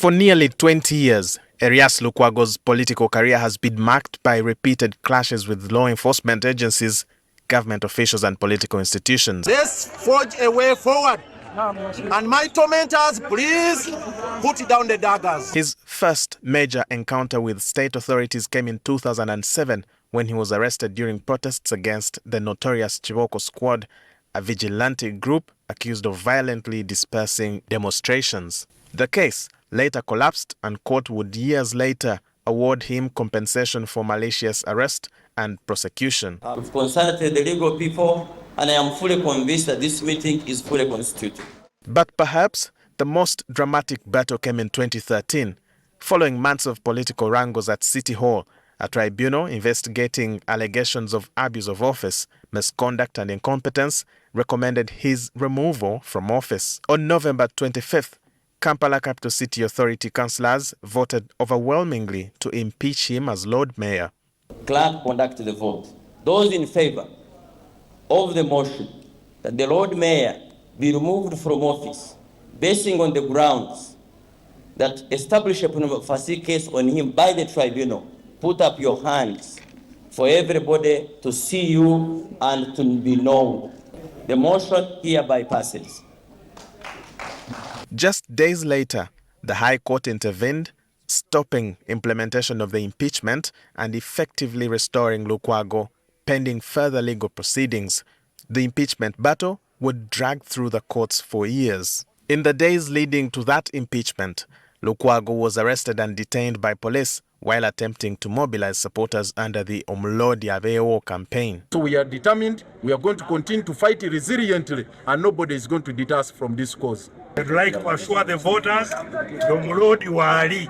For nearly 20 years, Erias Lukwago's political career has been marked by repeated clashes with law enforcement agencies, government officials and political institutions. Let's forge a way forward. And my tormentors, please put down the daggers. His first major encounter with state authorities came in 2007 when he was arrested during protests against the notorious Chiboko Squad, a vigilante group accused of violently dispersing demonstrations. The case later collapsed and court would years later award him compensation for malicious arrest and prosecution. I've consulted the legal people and I am fully convinced that this meeting is fully constituted. But perhaps the most dramatic battle came in 2013. Following months of political wrangles at City Hall, a tribunal investigating allegations of abuse of office, misconduct and incompetence recommended his removal from office. On November 25th, Kampala Capital City Authority councillors voted overwhelmingly to impeach him as Lord Mayor. Clerk, conduct the vote. Those in favor of the motion that the Lord Mayor be removed from office, basing on the grounds that establish a prima facie case on him by the tribunal, put up your hands for everybody to see you and to be known. The motion hereby passes. Just days later, the High Court intervened, stopping implementation of the impeachment and effectively restoring Lukwago pending further legal proceedings. The impeachment battle would drag through the courts for years. In the days leading to that impeachment, Lukwago was arrested and detained by police while attempting to mobilize supporters under the Omulodi Aveo campaign. So we are determined, we are going to continue to fight resiliently, and nobody is going to deter us from this cause. I'd like to assure the voters, the Omulodi Wali.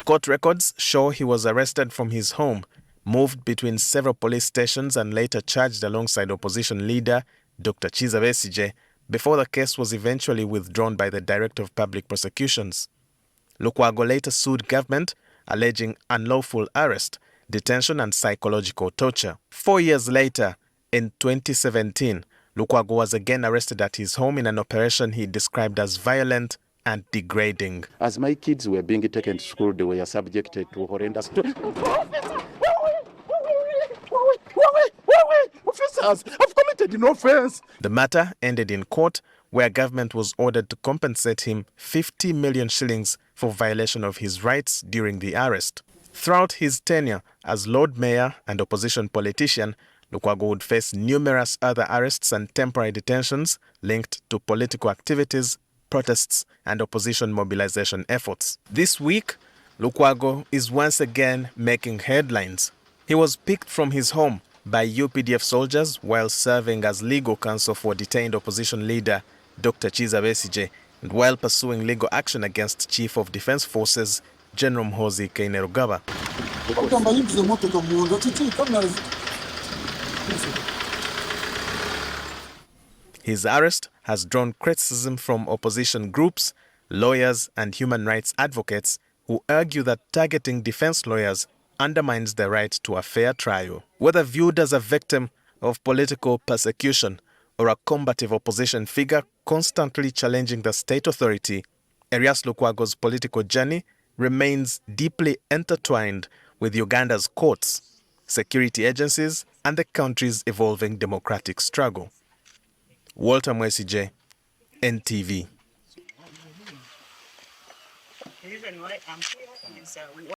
Court records show he was arrested from his home, moved between several police stations and later charged alongside opposition leader Dr. Kizza Besigye before the case was eventually withdrawn by the Director of Public Prosecutions. Lukwago later sued government, alleging unlawful arrest, detention and psychological torture. 4 years later, in 2017, Lukwago was again arrested at his home in an operation he described as violent and degrading. As my kids were being taken to school, they were subjected to horrendous... Officers, I've committed no offense. The matter ended in court, where government was ordered to compensate him 50 million shillings for violation of his rights during the arrest. Throughout his tenure as Lord Mayor and opposition politician, Lukwago would face numerous other arrests and temporary detentions linked to political activities, protests, and opposition mobilization efforts. This week, Lukwago is once again making headlines. He was picked from his home by UPDF soldiers while serving as legal counsel for detained opposition leader Dr. Kizza Besigye and while pursuing legal action against Chief of Defense Forces General Muhoozi Kainerugaba. His arrest has drawn criticism from opposition groups, lawyers and human rights advocates who argue that targeting defense lawyers undermines the right to a fair trial. Whether viewed as a victim of political persecution or a combative opposition figure constantly challenging the state authority, Erias Lukwago's political journey remains deeply intertwined with Uganda's courts, security agencies, and the country's evolving democratic struggle. Walter Mwesije, NTV.